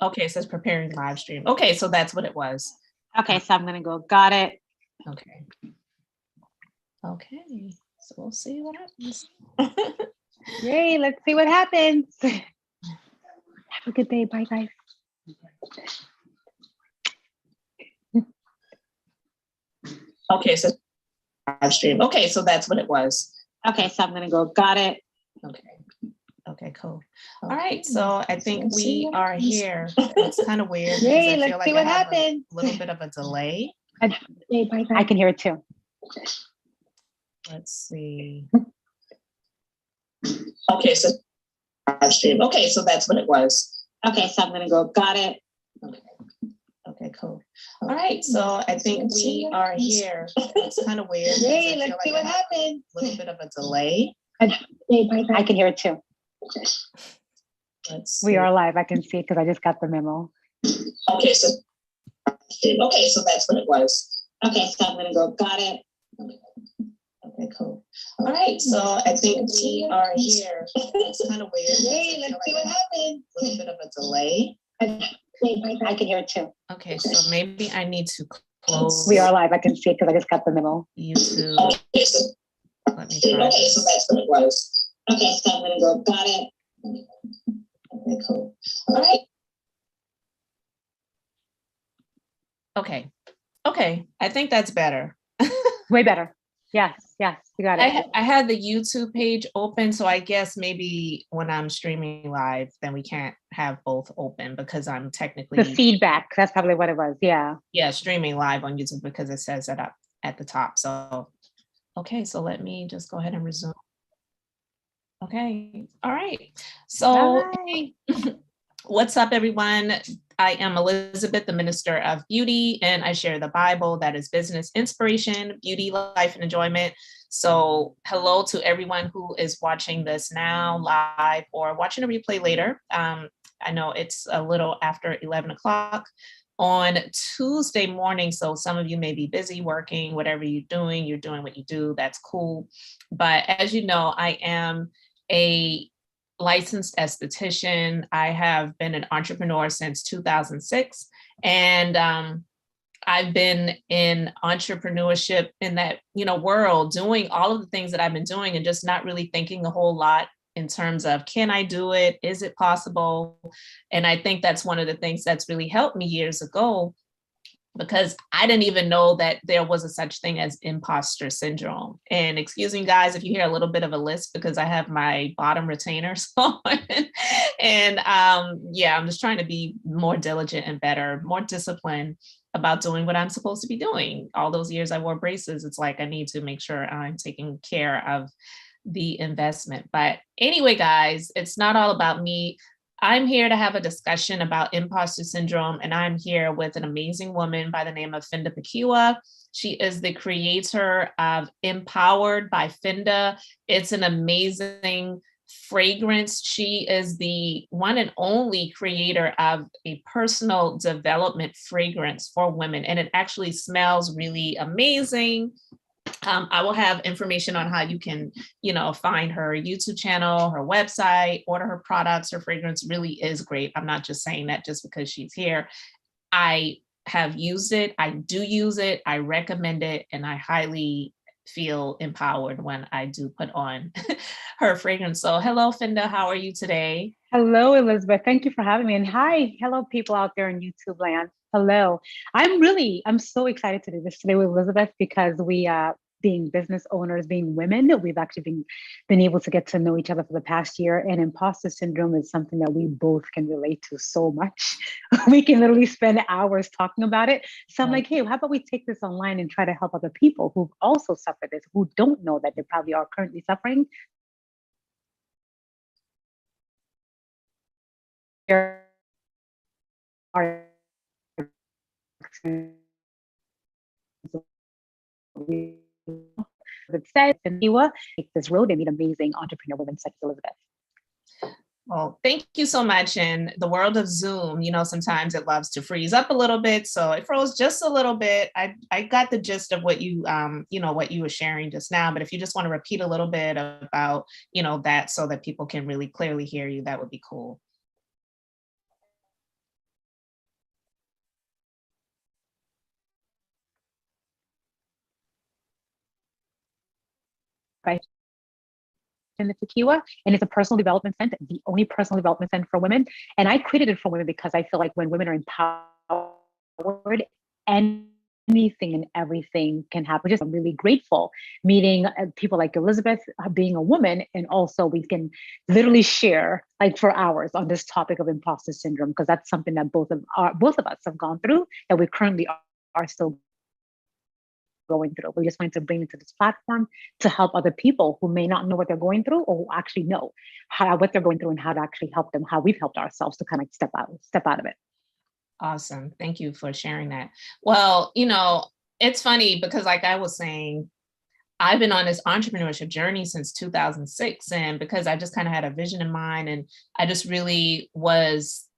Okay, it says preparing live stream. Okay, so that's what it was. Okay, so I'm gonna go, got it. Okay. Okay, so we'll see what happens. Yay, let's see what happens. Have a good day. Bye, guys. Okay, so live stream. Okay, so that's what it was. Okay, so I'm gonna go, got it. Okay. Okay, cool. All right, so I think we are here. It's kind of weird. Yay, I let's feel see like what I have happens. a little bit of a delay. I can hear it too. Let's see. Okay, so live stream. Okay, so that's what it was. Okay, so I'm gonna go, got it. Okay. Okay, cool. All right, so I think we are here. It's kind of weird. Yay, let's see what happens. A little bit of a delay. I can hear it too. Let's see. We are live. I can see it because I just got the memo. Okay, so that's what it was. Okay, so I'm gonna go, got it. Okay, cool. All right, so I think we are here. It's kind of weird. Yay, let's see what happens. A little bit of a delay. I can hear it too. Okay, so maybe I need to close. We are live. I can see it because I just got the memo. YouTube. Okay, so Let me try. Okay, so that's what it was. Okay, so I'm gonna go, got it. Okay, cool. All right. Okay. Okay, I think that's better. Way better. Yes, you got it. I had the YouTube page open, so I guess maybe when I'm streaming live, then we can't have both open because I'm technically The feedback, that's probably what it was. Yeah, streaming live on YouTube because it says that up at the top. So, okay, so let me just go ahead and resume. Okay, all right. So, hey, what's up, everyone? I am Elizabeth, the Minister of Beauty, and I share the Bible, that is business, inspiration, beauty, life, and enjoyment. So hello to everyone who is watching this now live or watching a replay later. I know it's a little after 11 o'clock on Tuesday morning, so some of you may be busy working, whatever you're doing what you do, that's cool. But as you know, I am a licensed esthetician. I have been an entrepreneur since 2006. And I've been in entrepreneurship in that, world, doing all of the things that I've been doing and just not really thinking a whole lot in terms of, can I do it? Is it possible? And I think that's one of the things that's really helped me years ago, because I didn't even know that there was a such thing as imposter syndrome. And excuse me, guys, if you hear a little bit of a lisp because I have my bottom retainers on. And I'm just trying to be more diligent and better, more disciplined about doing what I'm supposed to be doing. All those years I wore braces, it's like I need to make sure I'm taking care of the investment. But anyway, guys, it's not all about me. I'm here to have a discussion about imposter syndrome, and I'm here with an amazing woman by the name of Finda Pakiwa. She is the creator of Empowered by Finda. It's an amazing fragrance. She is the one and only creator of a personal development fragrance for women, and it actually smells really amazing. I will have information on how you can, find her YouTube channel, her website, order her products. Her fragrance really is great. I'm not just saying that just because she's here. I have used it. I do use it. I recommend it. And I highly feel empowered when I do put on her fragrance. So hello, Finda. How are you today? Hello, Elizabeth. Thank you for having me. And hi, hello, people out there in YouTube land. Hello. I'm so excited to do this today with Elizabeth because we, being business owners, being women, we've actually been able to get to know each other for the past year. And imposter syndrome is something that we both can relate to so much. We can literally spend hours talking about it. So I'm like, hey, how about we take this online and try to help other people who've also suffered this, who don't know that they probably are currently suffering. It said, and take this road and meet amazing entrepreneur women such as Elizabeth. Well, thank you so much. In the world of Zoom, sometimes it loves to freeze up a little bit. So it froze just a little bit. I got the gist of what you, what you were sharing just now. But if you just want to repeat a little bit about, that so that people can really clearly hear you, that would be cool. in the Tequila, and it's a personal development scent, the only personal development scent for women. And I created it for women because I feel like when women are empowered, anything and everything can happen. Just I'm really grateful meeting people like Elizabeth, being a woman, and also we can literally share like for hours on this topic of imposter syndrome, because that's something that both of us have gone through, that we currently are still going through. We just wanted to bring it to this platform to help other people who may not know what they're going through, or who actually know what they're going through and how to actually help them, how we've helped ourselves to kind of step out of it. Awesome. Thank you for sharing that. Well, it's funny because like I was saying, I've been on this entrepreneurship journey since 2006. And because I just kind of had a vision in mind, and I just really was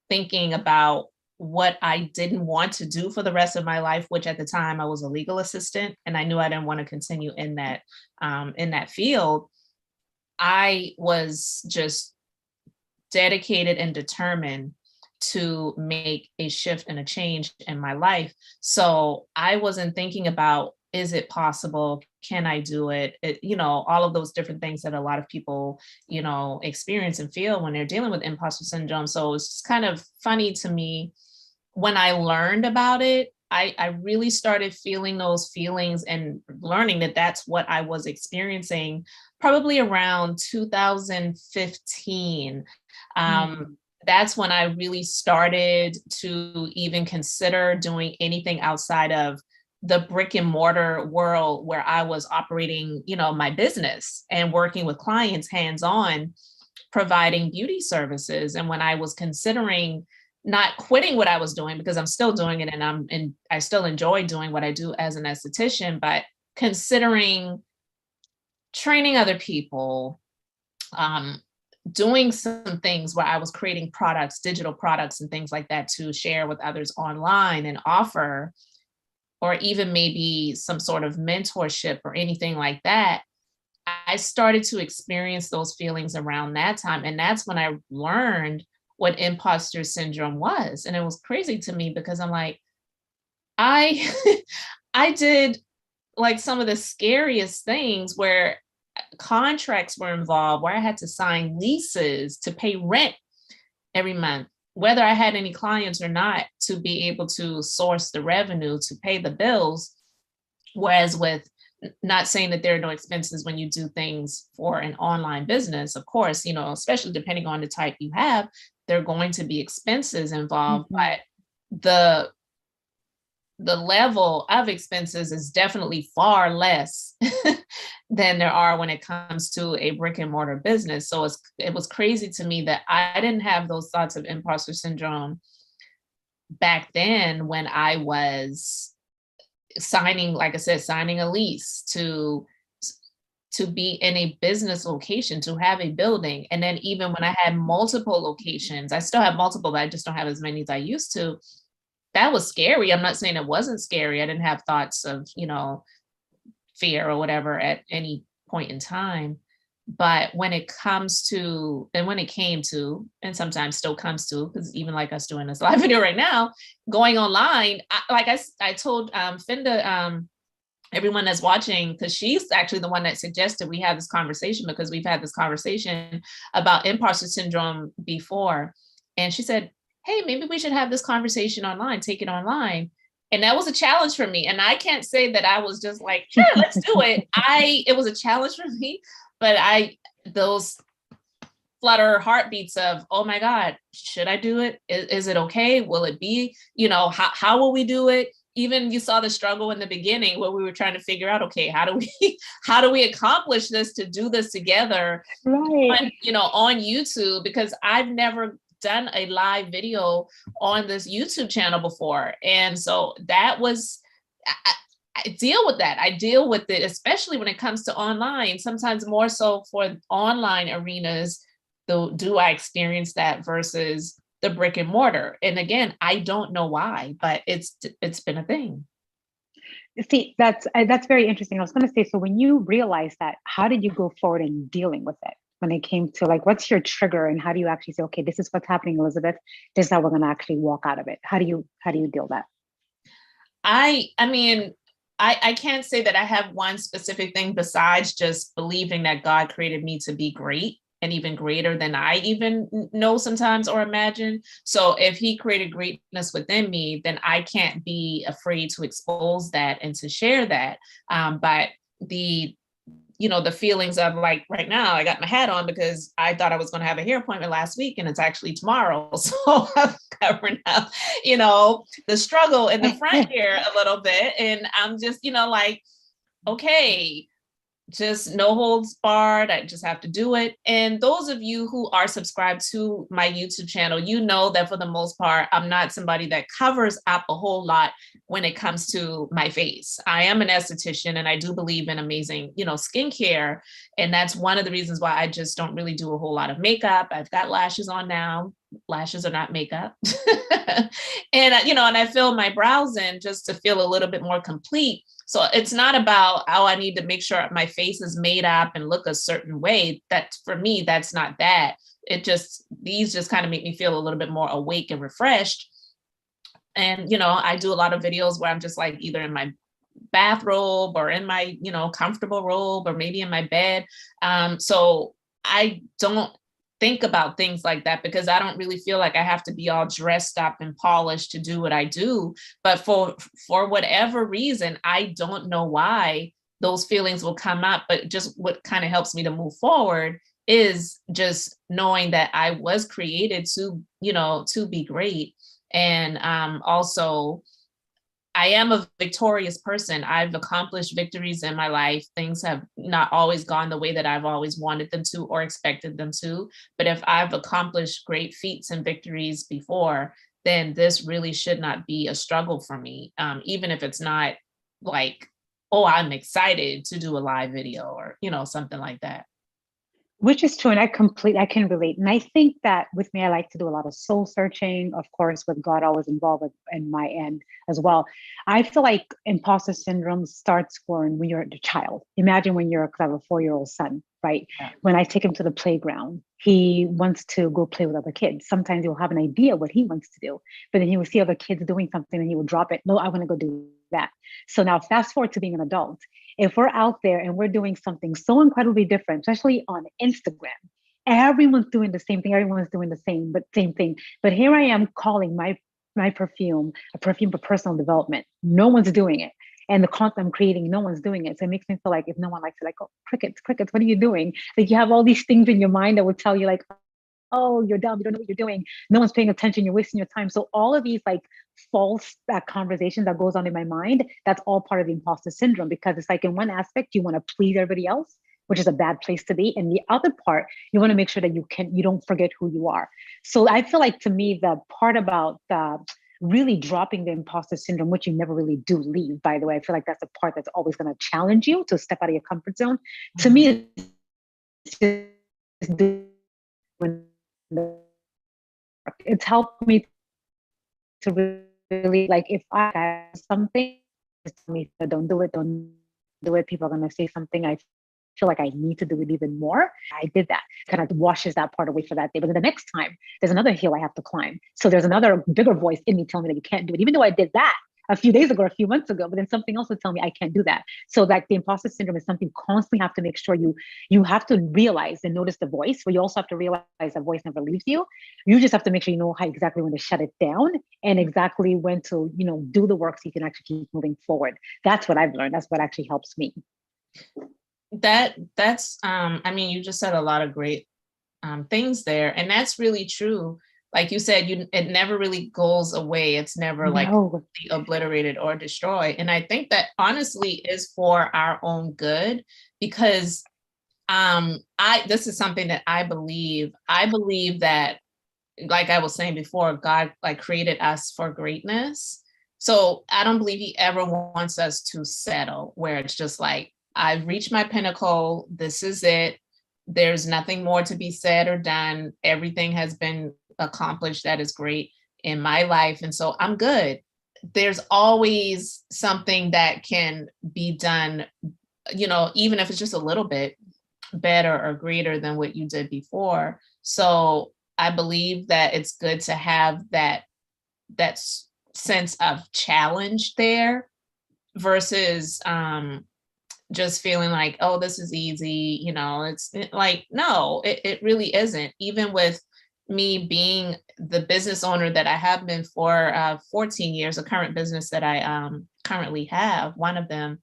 thinking about what I didn't want to do for the rest of my life, which at the time I was a legal assistant, and I knew I didn't want to continue in that field. I was just dedicated and determined to make a shift and a change in my life. So I wasn't thinking about, is it possible? Can I do it? All of those different things that a lot of people, experience and feel when they're dealing with imposter syndrome. So it's kind of funny to me when I learned about it. I really started feeling those feelings and learning that that's what I was experiencing probably around 2015. That's when I really started to even consider doing anything outside of the brick and mortar world where I was operating, my business and working with clients hands-on, providing beauty services. And when I was considering not quitting what I was doing, because I'm still doing it and I still enjoy doing what I do as an esthetician, but considering training other people, doing some things where I was creating products, digital products and things like that to share with others online and offer, or even maybe some sort of mentorship or anything like that, I started to experience those feelings around that time. And that's when I learned what imposter syndrome was. And it was crazy to me because I'm like, I I did like some of the scariest things where contracts were involved, where I had to sign leases to pay rent every month, whether I had any clients or not, to be able to source the revenue to pay the bills. Whereas with, not saying that there are no expenses when you do things for an online business, of course, especially depending on the type you have, there are going to be expenses involved, but the level of expenses is definitely far less than there are when it comes to a brick and mortar business. So it was crazy to me that I didn't have those thoughts of imposter syndrome back then when I was signing, like I said, signing a lease to be in a business location, to have a building. And then even when I had multiple locations, I still have multiple, but I just don't have as many as I used to. That was scary. I'm not saying it wasn't scary. I didn't have thoughts of, fear or whatever at any point in time. But when it comes to, and when it came to, and sometimes still comes to, because even like us doing this live video right now, going online, I told Finda, everyone that's watching, because she's actually the one that suggested we have this conversation, because we've had this conversation about imposter syndrome before. And she said, hey, maybe we should have this conversation online, take it online. And that was a challenge for me. And I can't say that I was just like, sure, let's do it. It was a challenge for me, but those flutter heartbeats of, oh my God, should I do it? Is it okay? Will it be, how will we do it? Even you saw the struggle in the beginning where we were trying to figure out, okay, how do we accomplish this, to do this together, right? On YouTube, because I've never done a live video on this YouTube channel before. And so that was, I deal with that. I deal with it, especially when it comes to online, sometimes more so for online arenas, though, do I experience that versus the brick and mortar? And again, I don't know why, but it's been a thing. See, that's very interesting. I was going to say, so when you realized that, how did you go forward in dealing with it? When it came to like, what's your trigger, and how do you actually say, okay, this is what's happening, Elizabeth, this is how we're going to actually walk out of it? How do you deal that? I mean, I can't say that I have one specific thing besides just believing that God created me to be great and even greater than I even know sometimes or imagine. So if he created greatness within me, then I can't be afraid to expose that and to share that. But the the feelings of like right now, I got my hat on because I thought I was going to have a hair appointment last week and it's actually tomorrow. So I'm covering up, the struggle in the front here a little bit. And I'm just, like, okay, just no holds barred. I just have to do it. And those of you who are subscribed to my YouTube channel, you know that for the most part, I'm not somebody that covers up a whole lot when it comes to my face. I am an esthetician and I do believe in amazing, skincare. And that's one of the reasons why I just don't really do a whole lot of makeup. I've got lashes on now. Lashes are not makeup. And, and I fill my brows in just to feel a little bit more complete. So it's not about, I need to make sure my face is made up and look a certain way. That for me, that's not that. These just kind of make me feel a little bit more awake and refreshed. And, I do a lot of videos where I'm just like either in my bathrobe or in my, comfortable robe or maybe in my bed. So I don't think about things like that because I don't really feel like I have to be all dressed up and polished to do what I do. But for whatever reason, I don't know why those feelings will come up, but just what kind of helps me to move forward is just knowing that I was created to, to be great. And also I am a victorious person. I've accomplished victories in my life. Things have not always gone the way that I've always wanted them to or expected them to. But if I've accomplished great feats and victories before, then this really should not be a struggle for me. Even if it's not like, oh, I'm excited to do a live video or, something like that. Which is true. And I can relate. And I think that with me, I like to do a lot of soul searching, of course, with God always involved in my end as well. I feel like imposter syndrome starts when you're a child. Imagine when you're a 4-year-old son, right? Yeah. When I take him to the playground, he wants to go play with other kids. Sometimes he'll have an idea what he wants to do, but then he will see other kids doing something and he will drop it. No, I want to go do that. So now fast forward to being an adult. If we're out there and we're doing something so incredibly different, especially on Instagram, everyone's doing the same thing. Everyone's doing the same thing. But here I am calling my perfume a perfume for personal development. No one's doing it. And the content I'm creating, no one's doing it. So it makes me feel like if no one likes it, like, oh, crickets, what are you doing? Like you have all these things in your mind that would tell you like, oh, you're dumb. You don't know what you're doing. No one's paying attention. You're wasting your time. So all of these like false conversations that goes on in my mind, that's all part of the imposter syndrome, because it's like in one aspect, you want to please everybody else, which is a bad place to be. And the other part, you want to make sure that you don't forget who you are. So I feel like to me, the part about really dropping the imposter syndrome, which you never really do leave, by the way, I feel like that's the part that's always going to challenge you to step out of your comfort zone. Mm-hmm. To me, it's helped me to really, like, if I have something, tell me, don't do it. People are going to say something. I feel like I need to do it even more. I did that, kind of washes that part away for that day. But then the next time, there's another hill I have to climb. So there's another bigger voice in me telling me that you can't do it, even though I did that a few days ago, or a few months ago, but then something else would tell me I can't do that. So like the imposter syndrome is something you constantly have to make sure you have to realize and notice the voice, but you also have to realize the voice never leaves you. You just have to make sure you know how exactly when to shut it down and exactly when to, do the work so you can actually keep moving forward. That's what I've learned. That's what actually helps me. That's I mean, you just said a lot of great things there, and that's really true. Like you said, it never really goes away. It's never like obliterated or destroyed. And I think that honestly is for our own good, because this is something that I believe. I believe that, like I was saying before, God like created us for greatness. So I don't believe he ever wants us to settle where it's just like, I've reached my pinnacle. This is it. There's nothing more to be said or done. Everything has been accomplished that is great in my life. And so I'm good. There's always something that can be done, even if it's just a little bit better or greater than what you did before. So I believe that it's good to have that sense of challenge there versus just feeling like, oh, this is easy, it's like, no, it really isn't. Even with me being the business owner that I have been for 14 years, a current business that I currently have, one of them,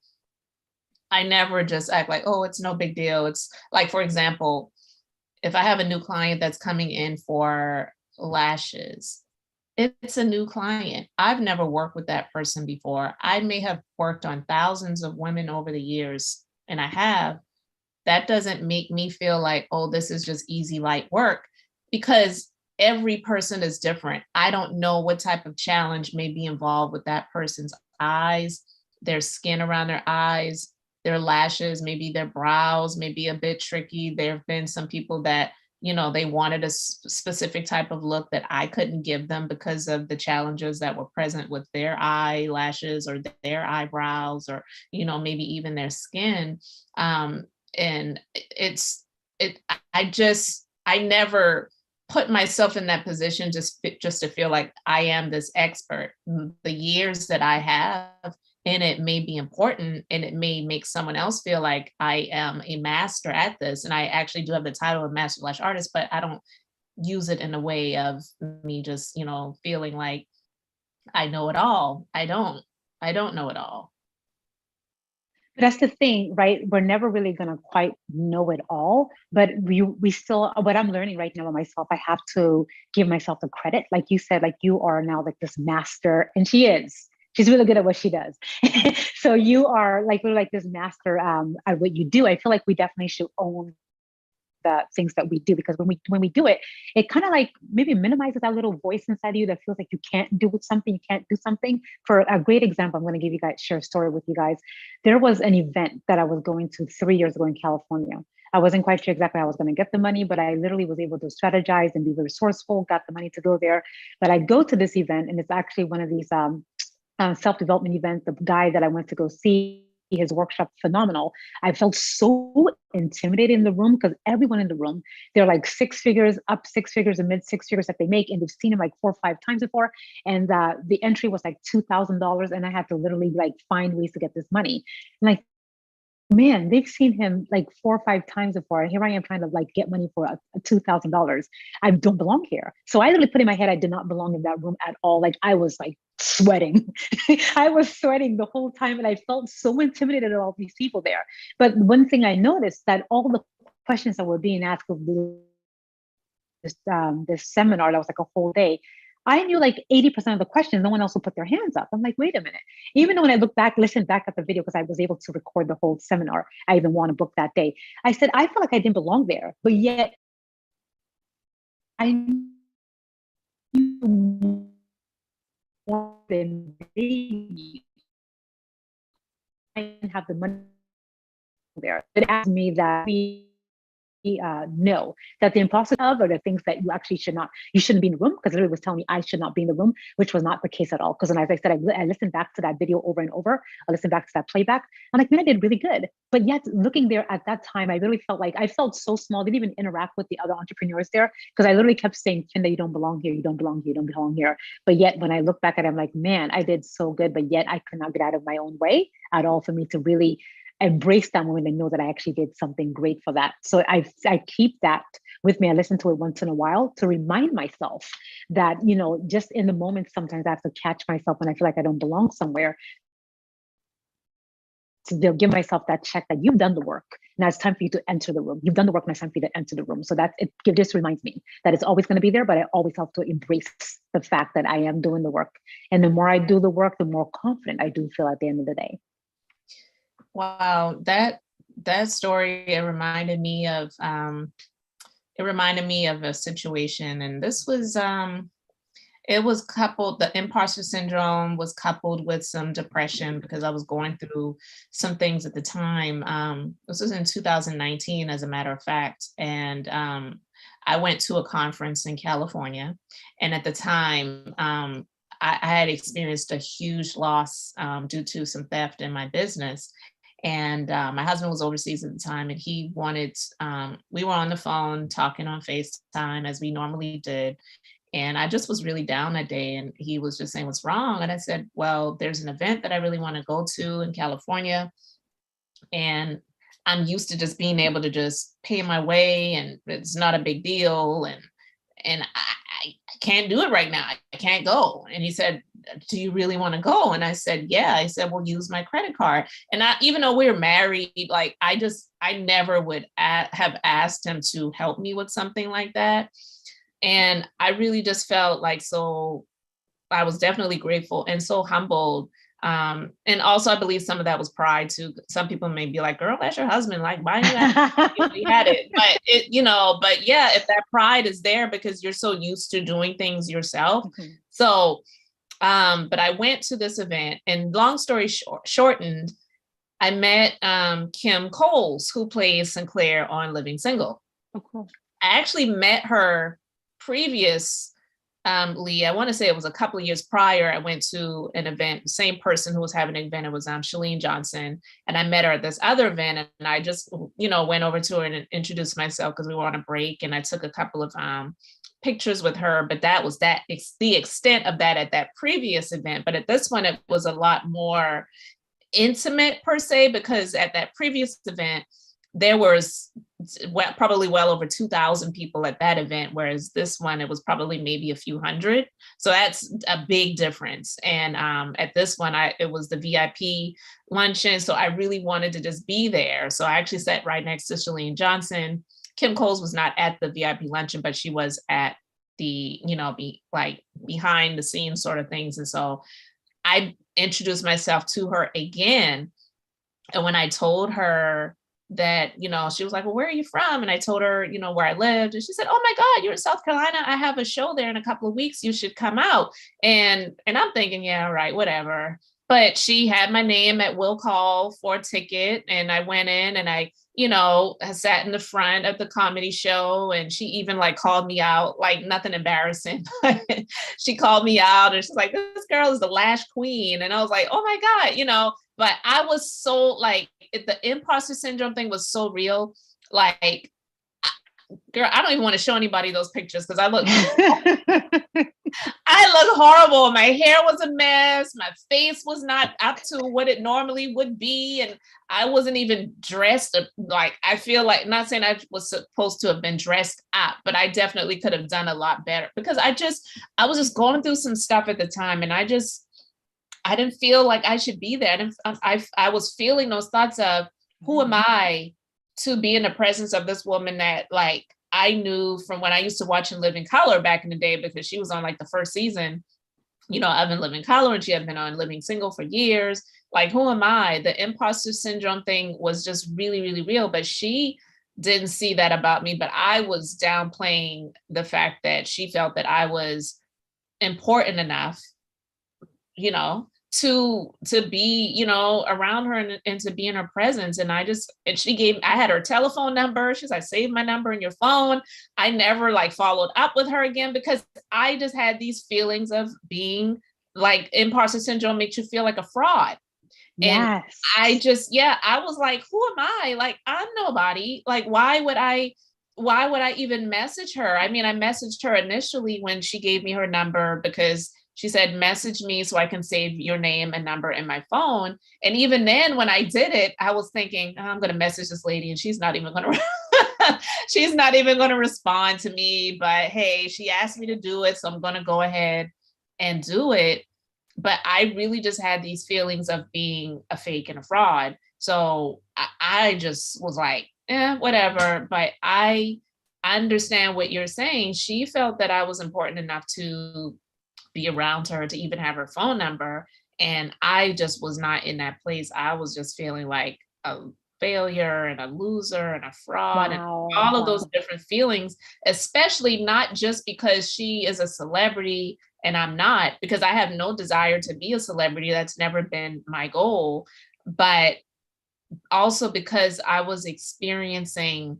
I never just act like, oh, it's no big deal. It's like, for example, if I have a new client that's coming in for lashes, it's a new client. I've never worked with that person before. I may have worked on thousands of women over the years, and I have. That doesn't make me feel like, oh, this is just easy, light work, because every person is different. I don't know what type of challenge may be involved with that person's eyes, their skin around their eyes, their lashes, maybe their brows may be a bit tricky. There have been some people that, they wanted a specific type of look that I couldn't give them because of the challenges that were present with their eyelashes or their eyebrows, or, maybe even their skin. And I never put myself in that position just to feel like I am this expert. The years that I have in it may be important, and it may make someone else feel like I am a master at this. And I actually do have the title of master / artist, but I don't use it in a way of me just, feeling like I know it all. I don't know it all. But that's the thing, right? We're never really going to quite know it all, but we still, what I'm learning right now about myself, I have to give myself the credit. Like you said, like you are now like this master, and she's really good at what she does. So you are like, we're like this master at what you do. I feel like we definitely should own the things that we do, because when we do it, it kind of like maybe minimizes that little voice inside of you that feels like you can't do something, you can't do something. For a great example, I'm going to give you guys, share a story with you guys. There was an event that I was going to 3 years ago in California. I wasn't quite sure exactly how I was going to get the money, but I literally was able to strategize and be resourceful, got the money to go there. But I go to this event, and it's actually one of these self-development events. The guy that I went to go see, his workshop, phenomenal. I felt so intimidated in the room because everyone in the room, they're like six figures, up six figures, and mid six figures that they make, and they've seen him like 4 or 5 times before. And the entry was like $2,000, and I had to literally like find ways to get this money. And like, man, they've seen him like 4 or 5 times before. And here I am trying to like get money for a $2,000. I don't belong here. So I literally put in my head, I did not belong in that room at all. Like I was like sweating. I was sweating the whole time. And I felt so intimidated at all these people there. But one thing I noticed, that all the questions that were being asked of this seminar that was like a whole day, I knew like 80% of the questions. No one else would put their hands up. I'm like, wait a minute. Even though when I look back, listen back at the video, because I was able to record the whole seminar, I even won a book that day. I said, I felt like I didn't belong there, but yet I knew more than they knew. I didn't have the money there. It asked me that know that the imposter of are the things that you shouldn't be in the room, because it was telling me I should not be in the room, which was not the case at all. Because as I said, I listened back to that video over and over. I listened back to that playback. I'm like, man, I did really good. But yet looking there at that time, I really felt like I felt so small. I didn't even interact with the other entrepreneurs there, because I literally kept saying, Kinda, you don't belong here. You don't belong here. You don't belong here. But yet when I look back at it, I'm like, man, I did so good. But yet I could not get out of my own way at all for me to really embrace that moment and know that I actually did something great for that. So I keep that with me. I listen to it once in a while to remind myself that, just in the moment, sometimes I have to catch myself when I feel like I don't belong somewhere. To give myself that check that you've done the work. Now it's time for you to enter the room. You've done the work. Now it's time for you to enter the room. So that it just reminds me that it's always going to be there, but I always have to embrace the fact that I am doing the work. And the more I do the work, the more confident I do feel at the end of the day. Wow, that story, it reminded me of a situation, and this was it was coupled, the imposter syndrome was coupled with some depression, because I was going through some things at the time. This was in 2019, as a matter of fact, and I went to a conference in California, and at the time I had experienced a huge loss due to some theft in my business. And my husband was overseas at the time, and he wanted, we were on the phone talking on FaceTime as we normally did. And I just was really down that day. And he was just saying, what's wrong? And I said, well, there's an event that I really want to go to in California. And I'm used to just being able to just pay my way and it's not a big deal. And I can't do it right now. I can't go. And he said, do you really want to go? And I said, yeah. I said, well, use my credit card. And even though we were married, like I never would have asked him to help me with something like that. And I really just felt like, so I was definitely grateful and so humbled. And also I believe some of that was pride too. Some people may be like, girl, that's your husband. Like, why you had it? But but yeah, if that pride is there because you're so used to doing things yourself. Mm-hmm. So, but I went to this event and long story shortened, I met Kim Coles, who plays Sinclair on Living Single. Oh, cool. I actually met her previous I want to say it was a couple of years prior. I went to an event, same person who was having an event. It was Shalene Johnson. And I met her at this other event. And I just, went over to her and introduced myself because we were on a break. And I took a couple of pictures with her. But that was the extent of that at that previous event. But at this one, it was a lot more intimate per se, because at that previous event, there was probably well over 2,000 people at that event, whereas this one, it was probably maybe a few hundred. So that's a big difference. And at this one, it was the VIP luncheon. So I really wanted to just be there. So I actually sat right next to Shalene Johnson. Kim Coles was not at the VIP luncheon, but she was at the, behind the scenes sort of things. And so I introduced myself to her again. And when I told her that, she was like, well, where are you from? And I told her, where I lived. And she said, oh my God, you're in South Carolina. I have a show there in a couple of weeks. You should come out. And I'm thinking, yeah, right, whatever. But she had my name at will call for a ticket. And I went in and I sat in the front of the comedy show. And she even called me out, nothing embarrassing. She called me out and she's like, this girl is the lash queen. And I was like, oh my God, but I was so the imposter syndrome thing was so real. Girl, I don't even want to show anybody those pictures because I look horrible. My hair was a mess. My face was not up to what it normally would be. And I wasn't even dressed I feel like, not saying I was supposed to have been dressed up, but I definitely could have done a lot better because I was just going through some stuff at the time. And I didn't feel like I should be there. I was feeling those thoughts of who am I to be in the presence of this woman that I knew from when I used to watch In Living Color back in the day, because she was on the first season, of In Living Color, and she had been on Living Single for years. Who am I? The imposter syndrome thing was just really, really real, but she didn't see that about me. But I was downplaying the fact that she felt that I was important enough, to be, around her and to be in her presence. And I had her telephone number. She's like, save my number in your phone. I never followed up with her again because I just had these feelings of being imposter syndrome makes you feel like a fraud. And yes. I was like, who am I? I'm nobody. Why would I even message her? I mean, I messaged her initially when she gave me her number because she said, message me so I can save your name and number in my phone. And even then, when I did it, I was thinking, oh, I'm going to message this lady and she's not even going to respond to me. But hey, she asked me to do it, so I'm going to go ahead and do it. But I really just had these feelings of being a fake and a fraud. So I just was like, whatever. But I understand what you're saying. She felt that I was important enough to be around her, to even have her phone number. And I just was not in that place. I was just feeling like a failure and a loser and a fraud. Wow. And all of those different feelings, especially not just because she is a celebrity and I'm not, because I have no desire to be a celebrity. That's never been my goal. But also because I was experiencing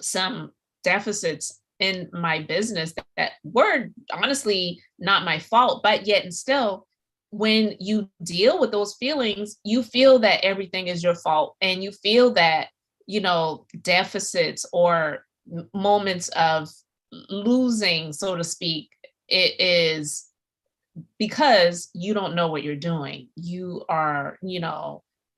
some deficits in my business that were honestly not my fault, but yet and still, when you deal with those feelings, you feel that everything is your fault, and you feel that deficits or moments of losing, so to speak, it is because you don't know what you're doing. You are,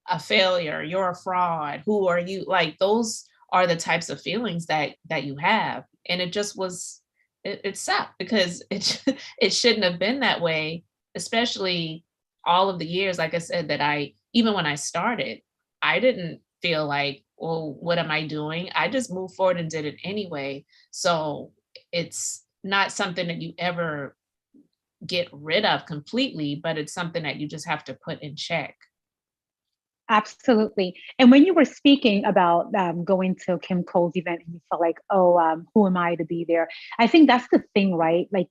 a failure, you're a fraud. Who are you? Like those are the types of feelings that you have. And it just was it sucked because it shouldn't have been that way, especially all of the years, like I said, that even when I started, I didn't feel like, well, what am I doing? I just moved forward and did it anyway. So it's not something that you ever get rid of completely, but it's something that you just have to put in check. Absolutely. And when you were speaking about going to Kim Cole's event and you felt like, oh, who am I to be there? I think that's the thing, right? Like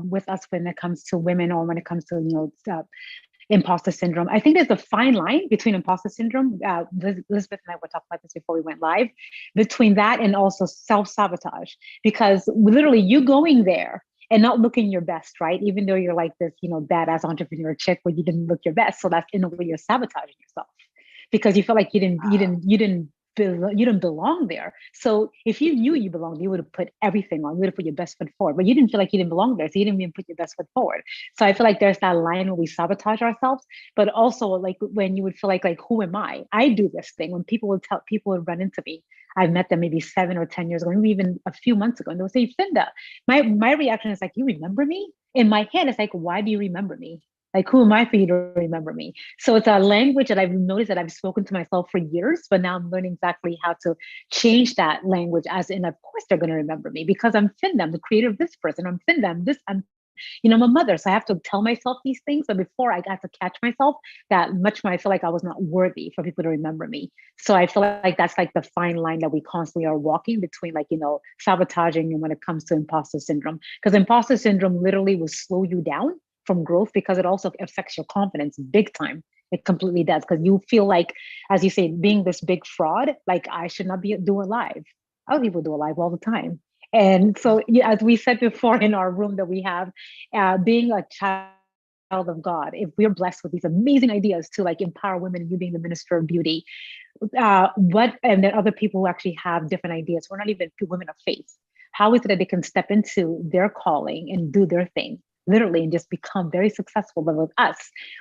with us when it comes to women or when it comes to, imposter syndrome. I think there's a fine line between imposter syndrome. Elizabeth and I were talking about this before we went live, between that and also self-sabotage, because literally you going there and not looking your best, right? Even though you're like this, badass entrepreneur chick where you didn't look your best. So that's in a way you're sabotaging yourself because you feel like you didn't belong there. So if you knew you belonged, you would have put everything on. You would have put your best foot forward, but you didn't feel like you didn't belong there. So you didn't even put your best foot forward. So I feel like there's that line where we sabotage ourselves, but also like when you would feel like who am I? I do this thing. When people would run into me, I've met them maybe 7 or 10 years ago, maybe even a few months ago, and they'll say, Finda, my reaction is like, you remember me? In my head, it's like, why do you remember me? Like, who am I for you to remember me? So it's a language that I've noticed that I've spoken to myself for years, but now I'm learning exactly how to change that language as in, of course, they're going to remember me because I'm Finda, I'm the creator of this person. I'm Finda, I'm a mother. So I have to tell myself these things. But before I got to catch myself that much when I feel like I was not worthy for people to remember me. So I feel like that's like the fine line that we constantly are walking between sabotaging and when it comes to imposter syndrome. Because imposter syndrome literally will slow you down from growth because it also affects your confidence big time. It completely does because you feel like, as you say, being this big fraud, like I should not be doing live. Other people do a live all the time. And so, yeah, as we said before in our room that we have, being a child of God, if we're blessed with these amazing ideas to like empower women and you being the minister of beauty, and then other people who actually have different ideas, we're not even women of faith. How is it that they can step into their calling and do their thing? Literally, and just become very successful. But with us,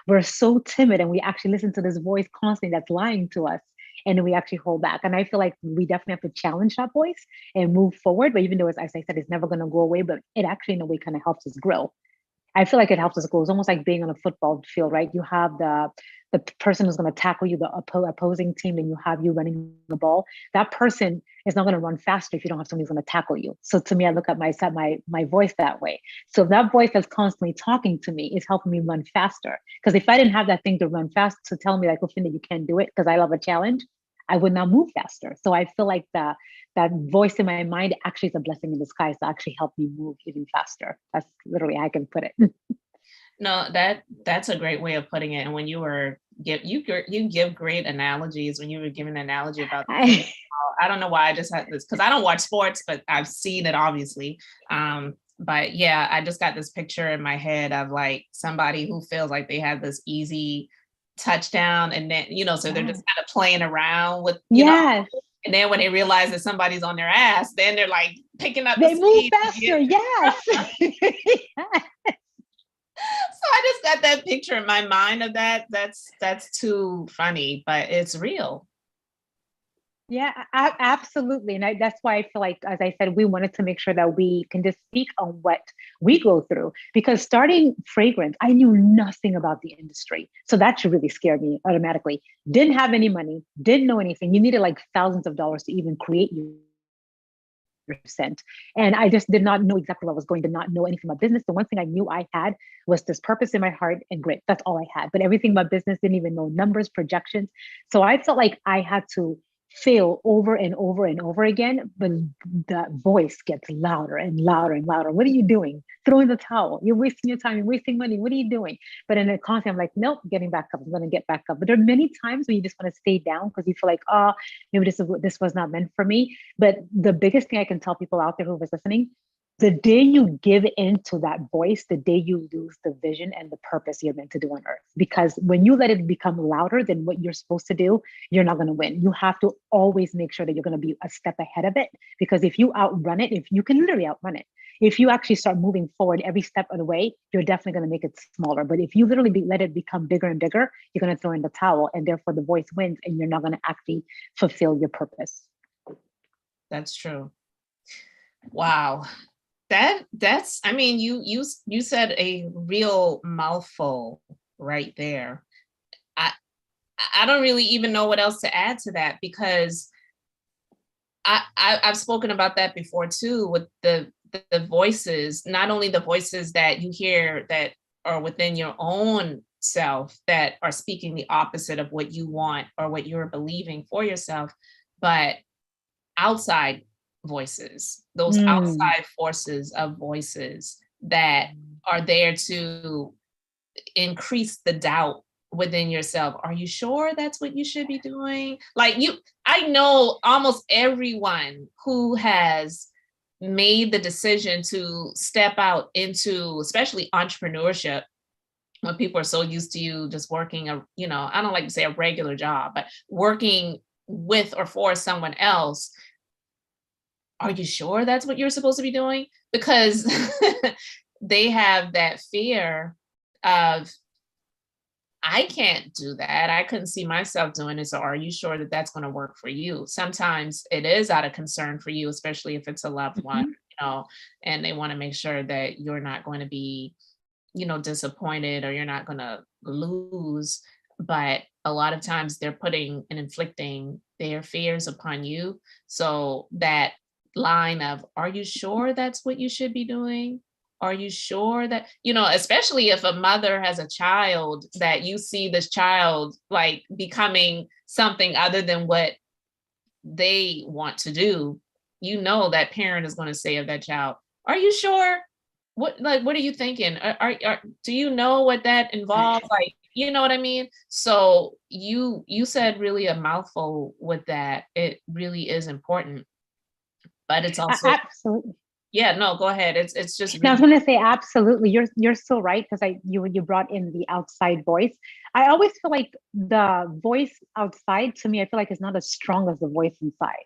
we're so timid and we actually listen to this voice constantly that's lying to us. And we actually hold back. And I feel like we definitely have to challenge that voice and move forward. But even though, as I said, it's never going to go away, but it actually in a way kind of helps us grow. I feel like it helps us grow. It's almost like being on a football field, right? You have the person who's going to tackle you, the opposing team, and you have you running the ball. That person is not going to run faster if you don't have somebody who's going to tackle you. So to me, I look at my voice that way. So that voice that's constantly talking to me is helping me run faster. Because if I didn't have that thing to run fast to tell me like, oh, Finda, you can't do it because I love a challenge, I would not move faster. So I feel like that voice in my mind actually is a blessing in disguise to actually help me move even faster. That's literally how I can put it. No, that's a great way of putting it. And when you give great analogies. When you were giving an analogy about I don't know why I just had this because I don't watch sports, but I've seen it obviously. But yeah, I just got this picture in my head of like somebody who feels like they have this easy touchdown and then, so they're just kind of playing around with, yes. And then when they realize that somebody's on their ass, then they're like picking up they move faster. Yes. So I just got that picture in my mind of that. That's too funny, but it's real. Yeah, absolutely. And that's why I feel like, as I said, we wanted to make sure that we can just speak on what we go through. Because starting fragrance, I knew nothing about the industry. So that should really scare me automatically. Didn't have any money, didn't know anything. You needed like thousands of dollars to even create your scent. And I just did not know exactly what I was going to not know anything about business. The one thing I knew I had was this purpose in my heart and grit. That's all I had. But everything about business didn't even know numbers, projections. So I felt like I had to fail over and over and over again, but the voice gets louder and louder and louder. What are you doing? Throw in the towel. You're wasting your time. You're wasting money. What are you doing? But in a constant, I'm like, nope, getting back up. I'm going to get back up. But there are many times when you just want to stay down because you feel like, oh, maybe this was not meant for me. But the biggest thing I can tell people out there who was listening, the day you give into that voice, the day you lose the vision and the purpose you're meant to do on earth. Because when you let it become louder than what you're supposed to do, you're not going to win. You have to always make sure that you're going to be a step ahead of it. Because if you outrun it, if you can literally outrun it, if you actually start moving forward every step of the way, you're definitely going to make it smaller. But if you literally let it become bigger and bigger, you're going to throw in the towel, and therefore the voice wins, and you're not going to actually fulfill your purpose. That's true. Wow. That's, I mean, you said a real mouthful right there. I don't really even know what else to add to that, because I've spoken about that before too, with the voices, not only the voices that you hear that are within your own self that are speaking the opposite of what you want or what you're believing for yourself, but outside voices, those outside forces of voices that are there to increase the doubt within yourself. Are you sure that's what you should be doing? Like, I know almost everyone who has made the decision to step out into, especially entrepreneurship, when people are so used to you just working I don't like to say a regular job, but working with or for someone else. Are you sure that's what you're supposed to be doing? Because they have that fear of, I can't do that. I couldn't see myself doing it. So are you sure that that's going to work for you? Sometimes it is out of concern for you, especially if it's a loved one, and they want to make sure that you're not going to be, disappointed, or you're not going to lose. But a lot of times they're putting and inflicting their fears upon you. So that line of, are you sure that's what you should be doing? Are you sure that, especially if a mother has a child, that you see this child like becoming something other than what they want to do, that parent is going to say of that child, are you sure? What are you thinking? Do you know what that involves? Like, you know what I mean? So you said really a mouthful with that. It really is important, but it's also absolutely. Yeah, no, go ahead. It's just really. Now, I was going to say, absolutely. You're so right, because you brought in the outside voice. I always feel like the voice outside, to me, I feel like it's not as strong as the voice inside.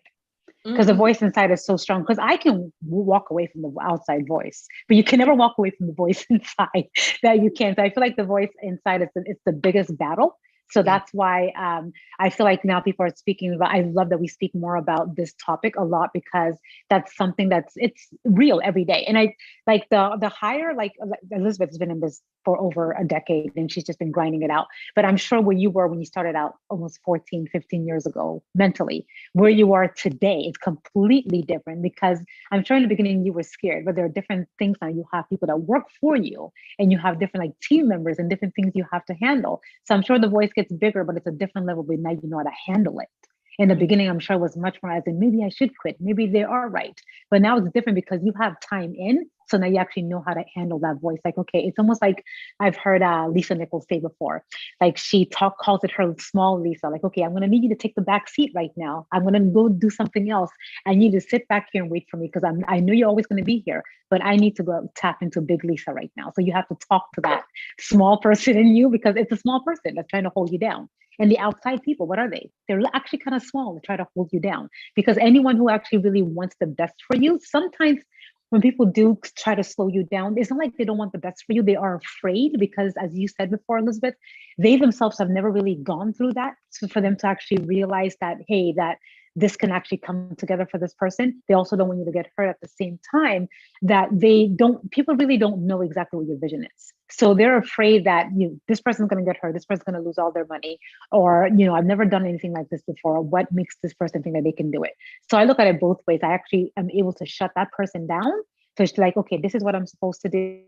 Because the voice inside is so strong. Because I can walk away from the outside voice, but you can never walk away from the voice inside that you can. So I feel like the voice inside is it's the biggest battle. So that's why I feel like now people are speaking about, I love that we speak more about this topic a lot, because that's something it's real every day. And I like the higher, like Elizabeth's been in this for over a decade, and she's just been grinding it out. But I'm sure where you were when you started out almost 14, 15 years ago, mentally, where you are today, it's completely different, because I'm sure in the beginning you were scared, but there are different things now. You have people that work for you, and you have different like team members and different things you have to handle. So I'm sure the voice gets bigger, but it's a different level, but now you know how to handle it. In the beginning, I'm sure it was much more as in, maybe I should quit. Maybe they are right. But now it's different because you have time in. So now you actually know how to handle that voice. Like, okay, it's almost like I've heard Lisa Nichols say before, like she calls it her small Lisa. Like, okay, I'm going to need you to take the back seat right now. I'm going to go do something else. I need you to sit back here and wait for me, because I know you're always going to be here, but I need to go tap into big Lisa right now. So you have to talk to that small person in you, because it's a small person that's trying to hold you down. And the outside people, what are they? They're actually kind of small to try to hold you down, because anyone who actually really wants the best for you, sometimes when people do try to slow you down, it's not like they don't want the best for you. They are afraid, because as you said before, Elizabeth, they themselves have never really gone through that. So for them to actually realize that, hey, that this can actually come together for this person. They also don't want you to get hurt at the same time, that people really don't know exactly what your vision is. So they're afraid that this person's going to get hurt, this person's going to lose all their money, or, I've never done anything like this before. What makes this person think that they can do it? So I look at it both ways. I actually am able to shut that person down. So it's like, okay, this is what I'm supposed to do.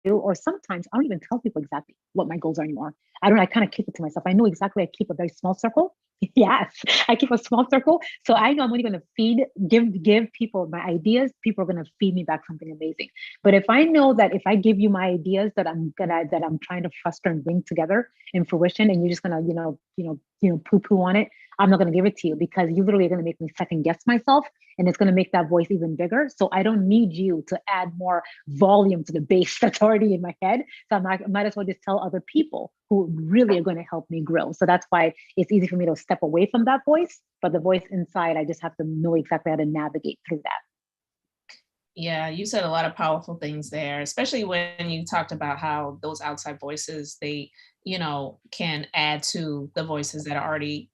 Or sometimes I don't even tell people exactly what my goals are anymore. I kind of keep it to myself. I know exactly, I keep a very small circle. Yes, I keep a small circle. So I know I'm only going to give people my ideas. People are going to feed me back something amazing. But if I know that if I give you my ideas that I'm trying to foster and bring together in fruition, and you're just going to, poo-poo on it, I'm not going to give it to you because you literally are going to make me second guess myself, and it's going to make that voice even bigger. So I don't need you to add more volume to the bass that's already in my head. So might as well just tell other people who really are going to help me grow. So that's why it's easy for me to step away from that voice. But the voice inside, I just have to know exactly how to navigate through that. Yeah, you said a lot of powerful things there, especially when you talked about how those outside voices, they, can add to the voices that are already,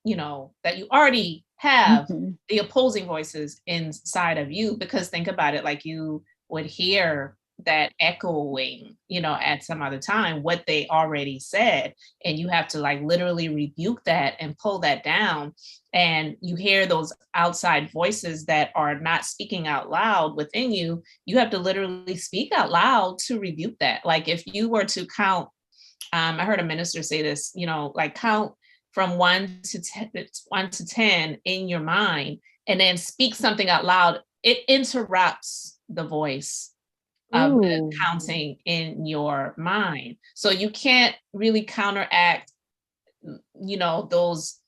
that you already have, Mhm. the opposing voices inside of you. Because think about it, like you would hear that echoing, at some other time, what they already said. And you have to like literally rebuke that and pull that down. And you hear those outside voices that are not speaking out loud within you. You have to literally speak out loud to rebuke that. Like if you were to count, I heard a minister say this, like count from 1 to 10 in your mind, and then speak something out loud. It interrupts the voice of the Ooh. counting in your mind. So you can't really counteract, those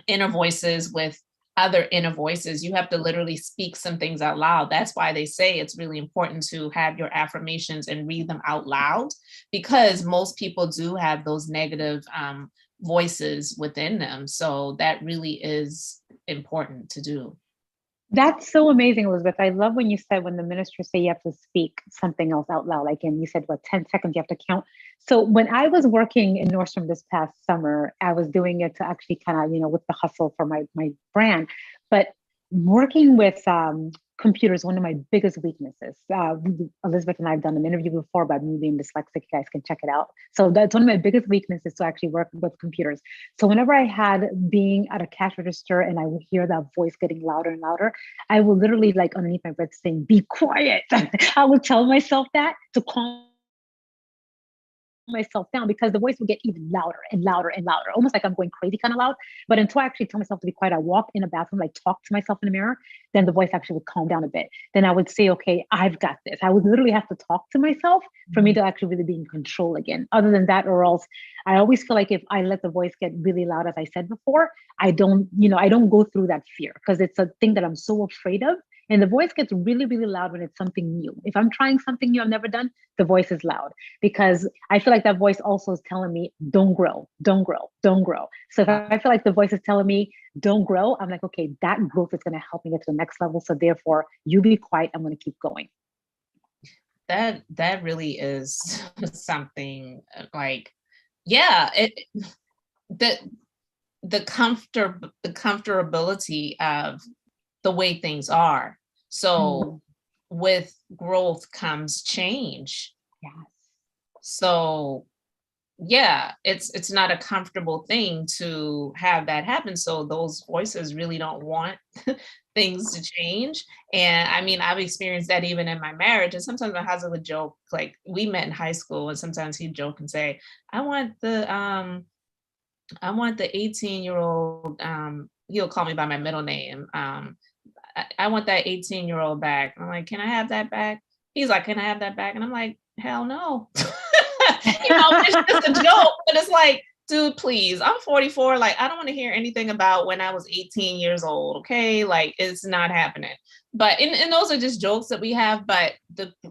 inner voices with other inner voices. You have to literally speak some things out loud. That's why they say it's really important to have your affirmations and read them out loud, because most people do have those negative voices within them. So that really is important to do. That's so amazing, Elizabeth. I love when you said when the ministers say you have to speak something else out loud. Like, and you said, what, 10 seconds you have to count. So when I was working in Nordstrom this past summer, I was doing it to actually kind of, with the hustle for my brand. But working with computers, one of my biggest weaknesses. Elizabeth and I have done an interview before about me being dyslexic. You guys can check it out. So that's one of my biggest weaknesses, to actually work with computers. So whenever I had being at a cash register and I would hear that voice getting louder and louder, I would literally like underneath my breath saying, "Be quiet." I would tell myself that to calm myself down, because the voice would get even louder and louder and louder, almost like I'm going crazy kind of loud. But until I actually tell myself to be quiet, I walk in a bathroom, like talk to myself in the mirror, then the voice actually would calm down a bit. Then I would say, okay, I've got this. I would literally have to talk to myself for me to actually really be in control again. Other than that, or else I always feel like if I let the voice get really loud, as I said before, I don't go through that fear, because it's a thing that I'm so afraid of. And the voice gets really, really loud when it's something new. If I'm trying something new I've never done, the voice is loud, because I feel like that voice also is telling me, don't grow, don't grow, don't grow. So if I feel like the voice is telling me, don't grow, I'm like, okay, that growth is going to help me get to the next level. So therefore, you be quiet. I'm going to keep going. That really is something like, yeah, the the comfortability of the way things are. So with growth comes change. Yes. So yeah, it's not a comfortable thing to have that happen. So those voices really don't want things to change. And I mean, I've experienced that even in my marriage. And sometimes my husband would joke, like we met in high school, and sometimes he'd joke and say, I want the 18-year-old, he'll call me by my middle name. I want that 18-year-old back. I'm like, can I have that back? He's like, can I have that back? And I'm like, hell no. It's just a joke, but it's like, dude, please, I'm 44. Like, I don't want to hear anything about when I was 18 years old. Okay. Like, it's not happening. But, and those are just jokes that we have. But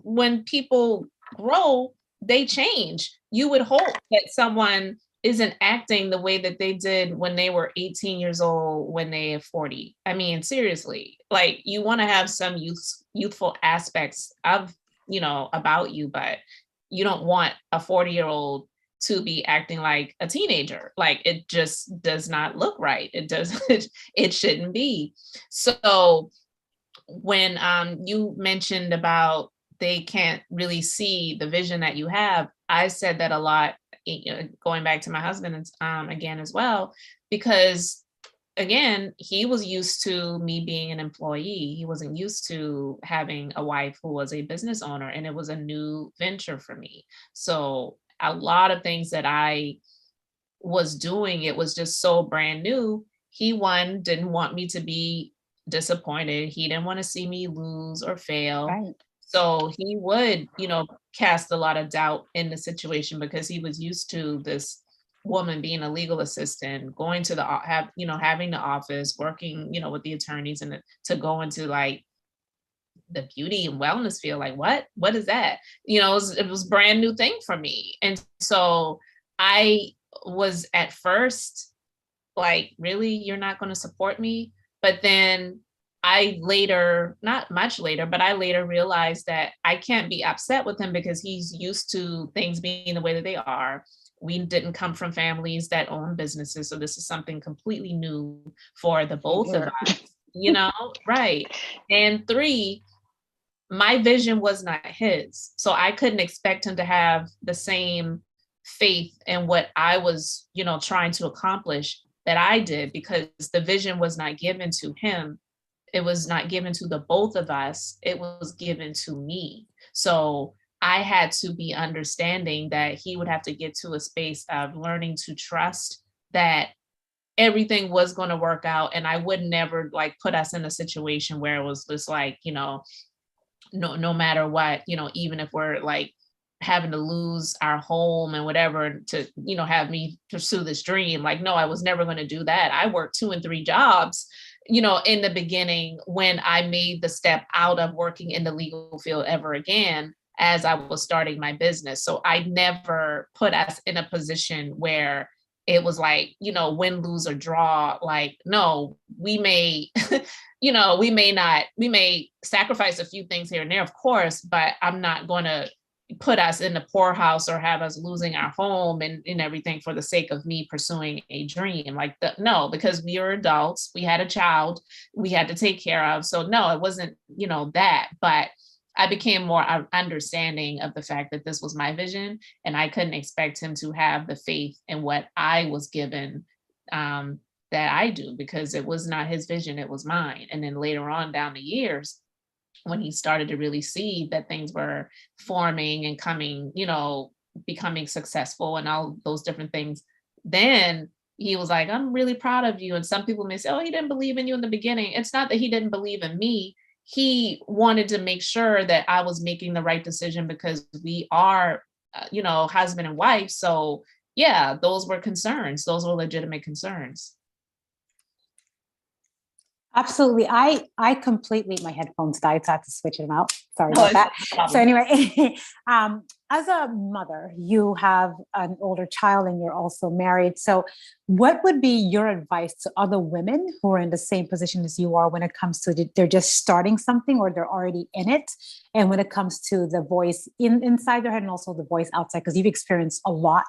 when people grow, they change. You would hope that someone isn't acting the way that they did when they were 18 years old, when they are 40. I mean, seriously, like you want to have some youthful aspects of, about you, but you don't want a 40-year-old to be acting like a teenager. Like it just does not look right. It doesn't, it shouldn't be. So when you mentioned about they can't really see the vision that you have, I said that a lot, going back to my husband again as well, because again, he was used to me being an employee. He wasn't used to having a wife who was a business owner, and it was a new venture for me. So a lot of things that I was doing, it was just so brand new. He didn't want me to be disappointed. He didn't want to see me lose or fail. Right. So he would, cast a lot of doubt in the situation, because he was used to this woman being a legal assistant, going to having the office, working, with the attorneys, and to go into like the beauty and wellness field, like what is that? It was brand new thing for me. And so I was at first like, really, you're not going to support me? But then I later, not much later, but I later realized that I can't be upset with him because he's used to things being the way that they are. We didn't come from families that own businesses. So this is something completely new for the both of us, right. And three, my vision was not his. So I couldn't expect him to have the same faith in what I was, trying to accomplish that I did, because the vision was not given to him. It was not given to the both of us. It was given to me. So I had to be understanding that he would have to get to a space of learning to trust that everything was going to work out. And I would never like put us in a situation where it was just like, no matter what, even if we're like having to lose our home and whatever to, have me pursue this dream. Like, no, I was never going to do that. I worked 2 and 3 jobs, in the beginning when I made the step out of working in the legal field ever again, as I was starting my business. So I never put us in a position where it was like, win, lose, or draw. Like, no, we may, we may sacrifice a few things here and there, of course, but I'm not going to put us in the poorhouse or have us losing our home and everything for the sake of me pursuing a dream. Like, no, because we are adults, we had a child we had to take care of. So no, it wasn't, that, but I became more understanding of the fact that this was my vision, and I couldn't expect him to have the faith in what I was given, that I do, because it was not his vision, it was mine. And then later on down the years, when he started to really see that things were forming and coming, becoming successful and all those different things, then he was like, I'm really proud of you. And some people may say, oh, he didn't believe in you in the beginning. It's not that he didn't believe in me. He wanted to make sure that I was making the right decision, because we are, husband and wife. So yeah, those were concerns. Those were legitimate concerns. Absolutely. I completely, my headphones died, so I had to switch them out. Sorry about that. So anyway, as a mother, you have an older child and you're also married. So what would be your advice to other women who are in the same position as you are when it comes to they're just starting something or they're already in it? And when it comes to the voice inside their head and also the voice outside, because you've experienced a lot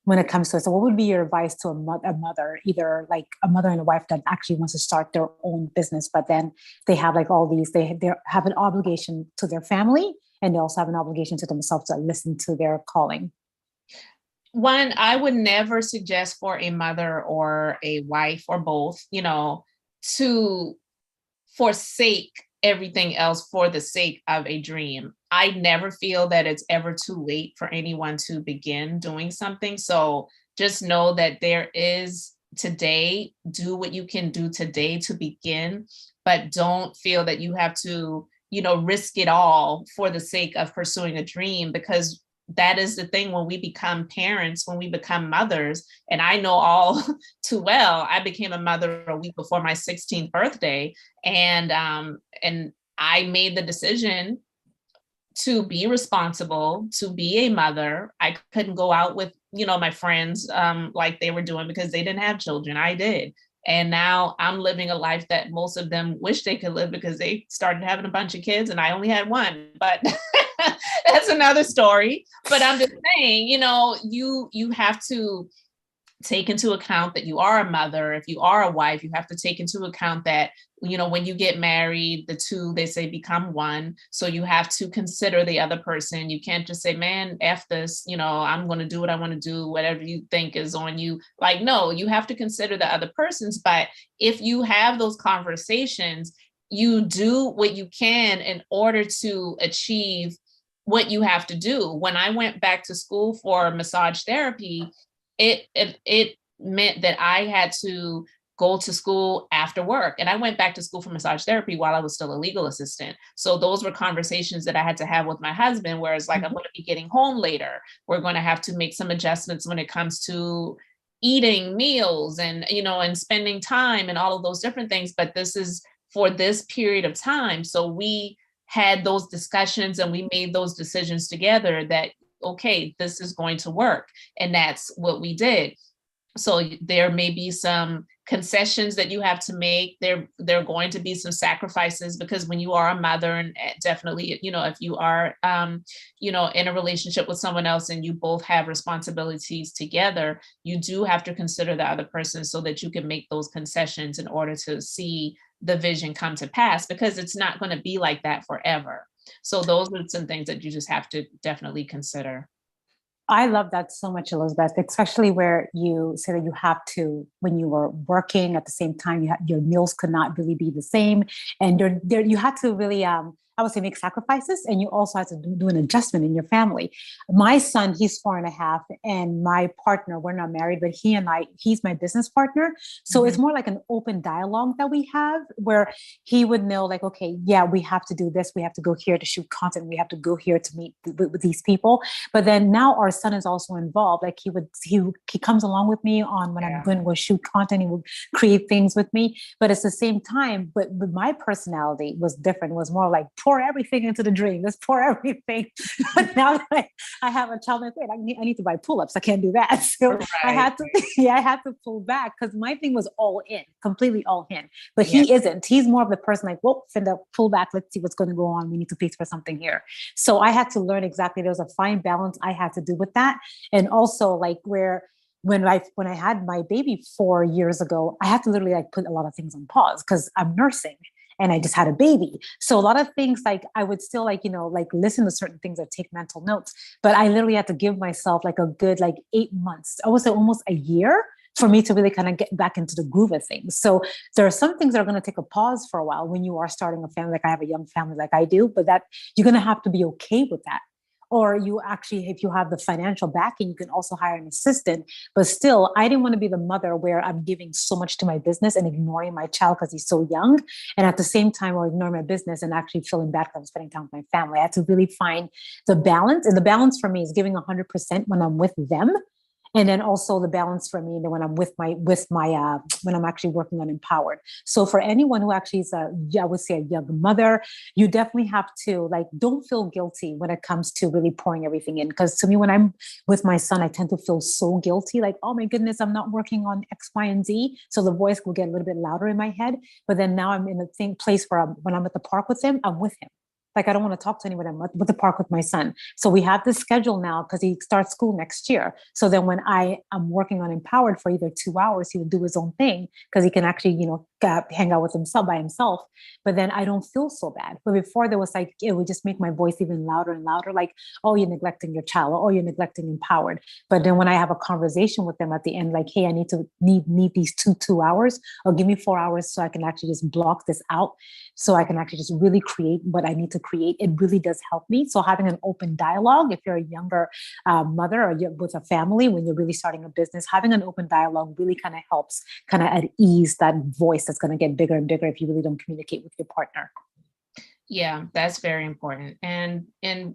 when it comes to it. So what would be your advice to a mother, either like a mother and a wife that actually wants to start their own business, but then they have like all these, they have an obligation to their family, and they also have an obligation to themselves to listen to their calling? One, I would never suggest for a mother or a wife or both, to forsake everything else for the sake of a dream. I never feel that it's ever too late for anyone to begin doing something. So just know that there is today, do what you can do today to begin, but don't feel that you have to, risk it all for the sake of pursuing a dream, because that is the thing when we become parents, when we become mothers. And I know all too well, I became a mother a week before my 16th birthday. And I made the decision to be responsible, to be a mother. I couldn't go out with, my friends like they were doing because they didn't have children. I did. And now I'm living a life that most of them wish they could live because they started having a bunch of kids and I only had one. But that's another story. But I'm just saying, you have to take into account that you are a mother. If you are a wife, you have to take into account that, when you get married, the two, they say, become one. So you have to consider the other person. You can't just say, man, F this, I'm going to do what I want to do, whatever you think is on you. Like, no, you have to consider the other persons. But if you have those conversations, you do what you can in order to achieve what you have to do. When I went back to school for massage therapy, it meant that I had to go to school after work. And I went back to school for massage therapy while I was still a legal assistant. So those were conversations that I had to have with my husband, whereas like, I'm going to be getting home later. We're going to have to make some adjustments when it comes to eating meals and, and spending time and all of those different things. But this is for this period of time. So we had those discussions and we made those decisions together that, okay, this is going to work. And that's what we did. So there may be some concessions that you have to make. There are going to be some sacrifices, because when you are a mother, and definitely, if you are, in a relationship with someone else and you both have responsibilities together, you do have to consider the other person so that you can make those concessions in order to see the vision come to pass, because it's not going to be like that forever. So those are some things that you just have to definitely consider. I love that so much, Elizabeth, especially where you say that you have to, when you were working at the same time, your meals could not really be the same. And you had to really, I would say, make sacrifices. And you also had to do an adjustment in your family. My son, he's 4.5, and my partner, we're not married, but he's my business partner. So it's more like an open dialogue that we have, where he would know, like, okay, yeah, we have to do this. We have to go here to shoot content. We have to go here to meet with these people. But then now our son is also involved. Like he comes along with me on when I'm going to go shoot content. He will create things with me. But it's the same time. But my personality was different. It was more like, pour everything into the dream. Let's pour everything. But now that I have a child, like, wait, I need to buy pull-ups. I can't do that. So right. I had to pull back, because my thing was all in, completely all in. But he isn't. He's more of the person like, well, finna pull back. Let's see what's going to go on. We need to pay for something here. So I had to learn exactly. There was a fine balance I had to do with that. And also, like, when I had my baby 4 years ago, I had to literally like put a lot of things on pause, because I'm nursing and I just had a baby. So a lot of things, like, I would still like listen to certain things or take mental notes, but I literally had to give myself like a good, like 8 months, I would say almost a year, for me to really kind of get back into the groove of things. So there are some things that are going to take a pause for a while when you are starting a family. Like, I have a young family like I do, but that you're going to have to be okay with that. Or you actually, if you have the financial backing, you can also hire an assistant. But still, I didn't want to be the mother where I'm giving so much to my business and ignoring my child because he's so young. And at the same time, or ignore my business and actually feeling bad because I'm spending time with my family. I had to really find the balance. And the balance for me is giving 100% when I'm with them. And then also the balance for me when I'm with my when I'm actually working on Empowered. So for anyone who actually is I would say a young mother, you definitely have to, like, don't feel guilty when it comes to really pouring everything in. Because to me, when I'm with my son, I tend to feel so guilty, like, oh my goodness, I'm not working on X, Y, and Z. So the voice will get a little bit louder in my head. But then now I'm in the same place where when I'm at the park with him, I'm with him. Like, I don't want to talk to anyone. I'm with the park with my son. So we have this schedule now because he starts school next year. So then when I am working on Empowered for either 2 hours, he will do his own thing because he can actually, hang out with himself by himself. But then I don't feel so bad. But before, there was like, it would just make my voice even louder and louder. Like, oh, you're neglecting your child, or oh, you're neglecting Empowered. But then when I have a conversation with them at the end, like, hey, I need these 2 hours, or give me 4 hours so I can actually just block this out, so I can actually just really create what I need to create. It really does help me. So having an open dialogue, if you're a younger mother or you're with a family, when you're really starting a business, having an open dialogue really kind of helps kind of at ease that voice that's going to get bigger and bigger if you really don't communicate with your partner. Yeah, that's very important. And and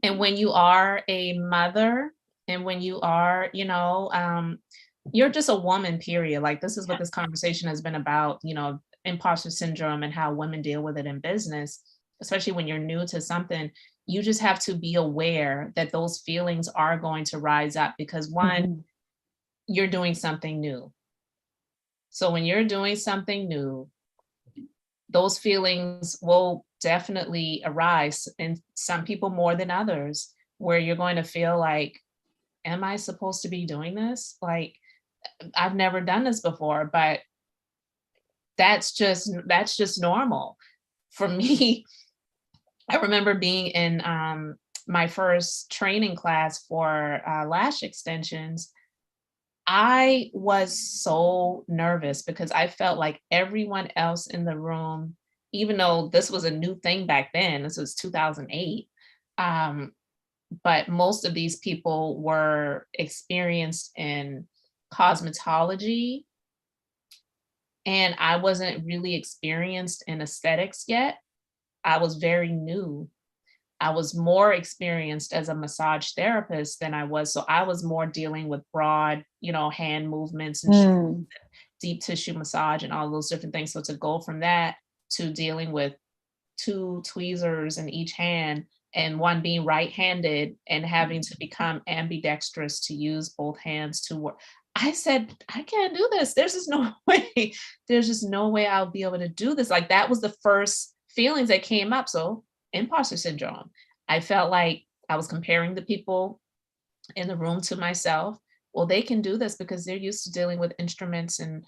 when you are a mother, and when you are, you're just a woman, period. Like, this is what this conversation has been about, imposter syndrome and how women deal with it in business, especially when you're new to something. You just have to be aware that those feelings are going to rise up, because one, you're doing something new. So when you're doing something new, those feelings will definitely arise, and some people more than others, where you're going to feel like, am I supposed to be doing this? Like, I've never done this before. But that's just normal. For me, I remember being in my first training class for lash extensions. I was so nervous because I felt like everyone else in the room, even though this was a new thing back then, this was 2008, but most of these people were experienced in cosmetology, and I wasn't really experienced in aesthetics yet. I was very new. I was more experienced as a massage therapist than I was. So I was more dealing with broad, hand movements and Mm. deep tissue massage and all those different things. So to go from that to dealing with two tweezers in each hand and one being right-handed and having to become ambidextrous to use both hands to work. I said, I can't do this. There's just no way. There's just no way I'll be able to do this. Like that was the first feelings that came up. So imposter syndrome. I felt like I was comparing the people in the room to myself. Well, they can do this because they're used to dealing with instruments and,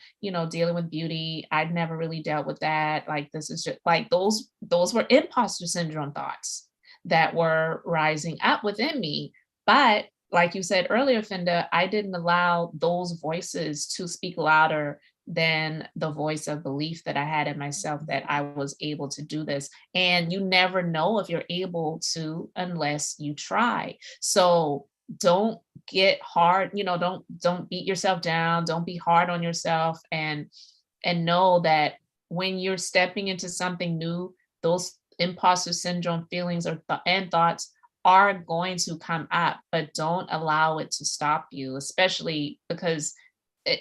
dealing with beauty. I'd never really dealt with that. Like this is just like those were imposter syndrome thoughts that were rising up within me. But like you said earlier, Finda, I didn't allow those voices to speak louder than the voice of belief that I had in myself that I was able to do this. And you never know if you're able to unless you try. So don't get hard, don't beat yourself down, don't be hard on yourself, and know that when you're stepping into something new, those imposter syndrome feelings and thoughts are going to come up, but don't allow it to stop you, especially because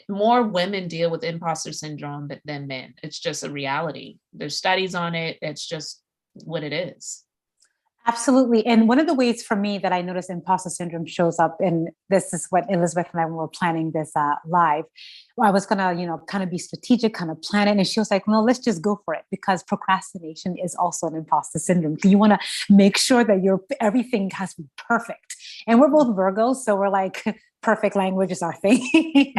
more women deal with imposter syndrome than men. It's just a reality. There's studies on it. It's just what it is. Absolutely. And one of the ways for me that I notice imposter syndrome shows up, and this is what Elizabeth and I were planning this live, I was going to, kind of be strategic, kind of plan it. And she was like, no, let's just go for it, because procrastination is also an imposter syndrome. So you want to make sure that everything has to be perfect. And we're both Virgos. So we're like, perfect language is our thing.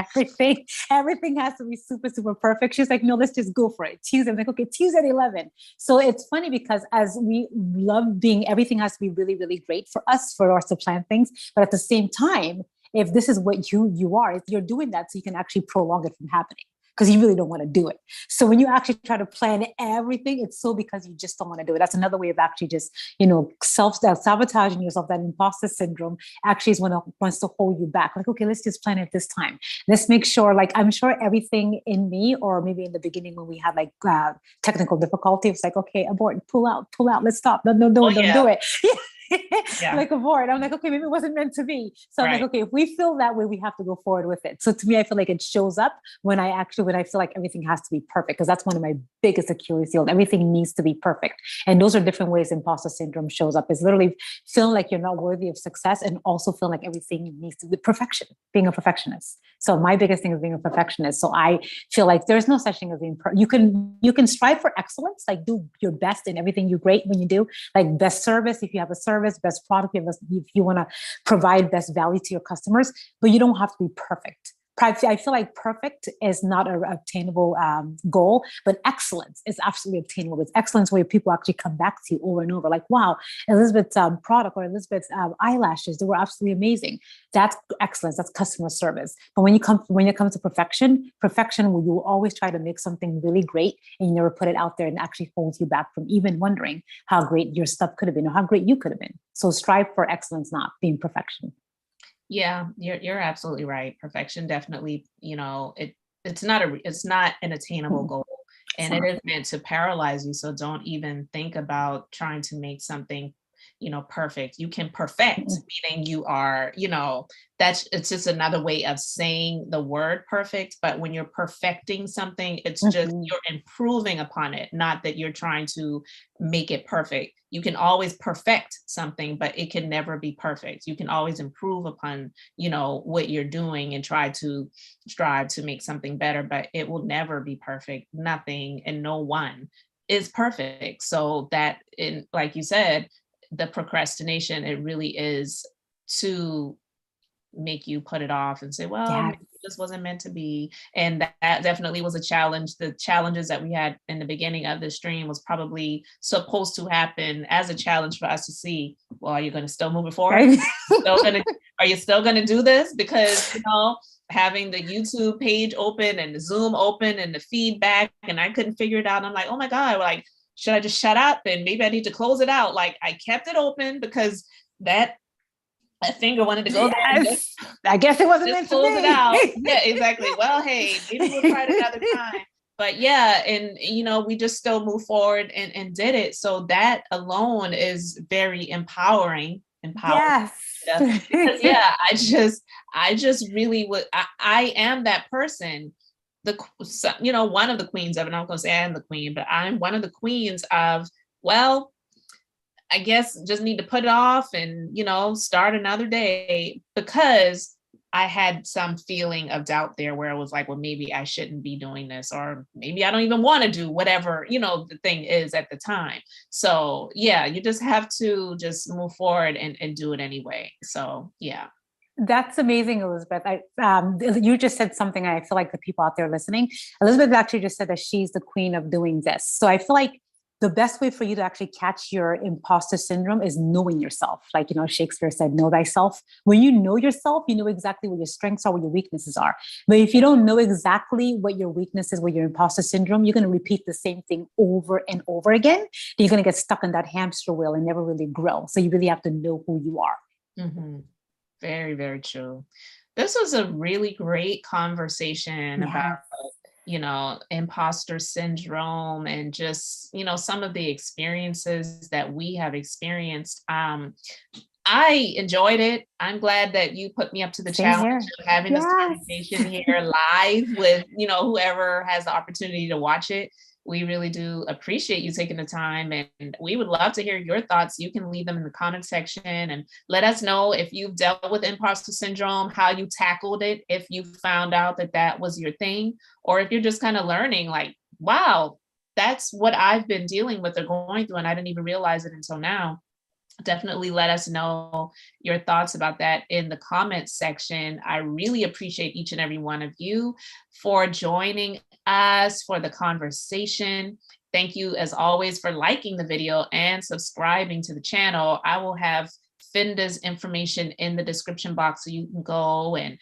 everything has to be super, super perfect. She's like, no, let's just go for it. Tuesday. I'm like, okay, Tuesday at 11. So it's funny because as we love everything has to be really, really great for us to plan things. But at the same time, if this is what you are, you're doing that so you can actually prolong it from happening, because you really don't want to do it. So when you actually try to plan everything, it's so because you just don't want to do it. That's another way of actually just, sabotaging yourself. That imposter syndrome actually is wants to hold you back. Like, okay, let's just plan it this time. Let's make sure, like, I'm sure everything in me, or maybe in the beginning when we had like technical difficulty, it's like, okay, abort, pull out, let's stop. No, don't do it. Yeah. Like abort. I'm like, okay, maybe it wasn't meant to be. So I'm like, okay, if we feel that way, we have to go forward with it. So to me, I feel like it shows up when I feel like everything has to be perfect, because that's one of my biggest Achilles heel. Everything needs to be perfect. And those are different ways imposter syndrome shows up. It's literally feeling like you're not worthy of success, and also feeling like everything needs to be perfection, being a perfectionist. So my biggest thing is being a perfectionist. So I feel like there's no such thing as being you can strive for excellence, like do your best in everything. You're great when you do, like best service, if you have a service, best product, if you want to provide best value to your customers, but you don't have to be perfect. I feel like perfect is not an obtainable goal, but excellence is absolutely obtainable. It's excellence where people actually come back to you over and over. Like, wow, Elizabeth's product or Elizabeth's eyelashes, they were absolutely amazing. That's excellence. That's customer service. But when it comes to perfection, where you always try to make something really great and you never put it out there, and actually holds you back from even wondering how great your stuff could have been or how great you could have been. So strive for excellence, not being perfection. Yeah, you're absolutely right. Perfection definitely, it's not an attainable goal, and it is meant to paralyze you. So don't even think about trying to make something, perfect. You can perfect, meaning you are, it's just another way of saying the word perfect. But when you're perfecting something, it's just you're improving upon it, not that you're trying to make it perfect. You can always perfect something, but it can never be perfect. You can always improve upon, what you're doing and try to strive to make something better, but it will never be perfect. Nothing and no one is perfect. So that, like you said, the procrastination, it really is to make you put it off and say, well, maybe this wasn't meant to be. And that definitely was a challenge. The challenges that we had in the beginning of the stream was probably supposed to happen as a challenge for us to see, well, are you going to still move it forward? Are you still going to do this? Because, having the YouTube page open and the Zoom open and the feedback, and I couldn't figure it out. I'm like, oh my God, like, should I just shut up and maybe I need to close it out? Like, I kept it open because that finger wanted to go there. Yes. I guess it wasn't meant to close be. it out. Yeah, exactly. Well, hey, maybe we'll try it another time. but yeah, and we just still move forward and did it. So that alone is very empowering. Yes. Yeah. Because yeah, I just really would. I am that person. One of the queens of it. I'm not gonna say I'm the queen, but I'm one of the queens of, well, I guess just need to put it off and, start another day, because I had some feeling of doubt there where it was like, well, maybe I shouldn't be doing this, or maybe I don't even want to do whatever, the thing is at the time. So yeah, you just have to just move forward and do it anyway. So yeah. That's amazing, Elizabeth. You just said something. I feel like the people out there listening, Elizabeth actually just said that she's the queen of doing this. So I feel like the best way for you to actually catch your imposter syndrome is knowing yourself. Like, Shakespeare said, know thyself. When you know yourself, you know exactly what your strengths are, what your weaknesses are. But if you don't know exactly what your weakness is, what your imposter syndrome, you're going to repeat the same thing over and over again. You're going to get stuck in that hamster wheel and never really grow. So you really have to know who you are. Mm-hmm. Very, very true. This was a really great conversation about, imposter syndrome, and just, some of the experiences that we have experienced. I enjoyed it. I'm glad that you put me up to the challenge of having this conversation here live with, whoever has the opportunity to watch it. We really do appreciate you taking the time, and we would love to hear your thoughts. You can leave them in the comment section and let us know if you've dealt with imposter syndrome, how you tackled it, if you found out that that was your thing, or if you're just kind of learning like, wow, that's what I've been dealing with or going through, and I didn't even realize it until now. Definitely let us know your thoughts about that in the comments section. I really appreciate each and every one of you for joining us for the conversation. Thank you, as always, for liking the video and subscribing to the channel. I will have Finda's information in the description box, so you can go and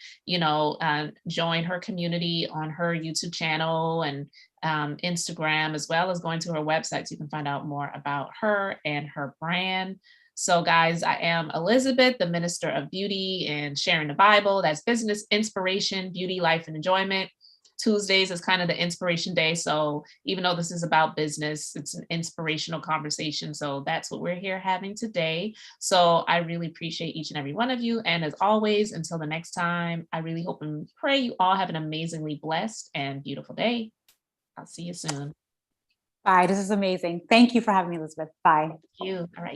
join her community on her YouTube channel and Instagram, as well as going to her website so you can find out more about her and her brand. So guys, I am Elizabeth, the Minister of Beauty and Sharing the Bible. That's business, inspiration, beauty, life, and enjoyment. Tuesdays is kind of the inspiration day. So even though this is about business, it's an inspirational conversation. So that's what we're here having today. So I really appreciate each and every one of you. And as always, until the next time, I really hope and pray you all have an amazingly blessed and beautiful day. I'll see you soon. Bye. This is amazing. Thank you for having me, Elizabeth. Bye. Thank you. All right.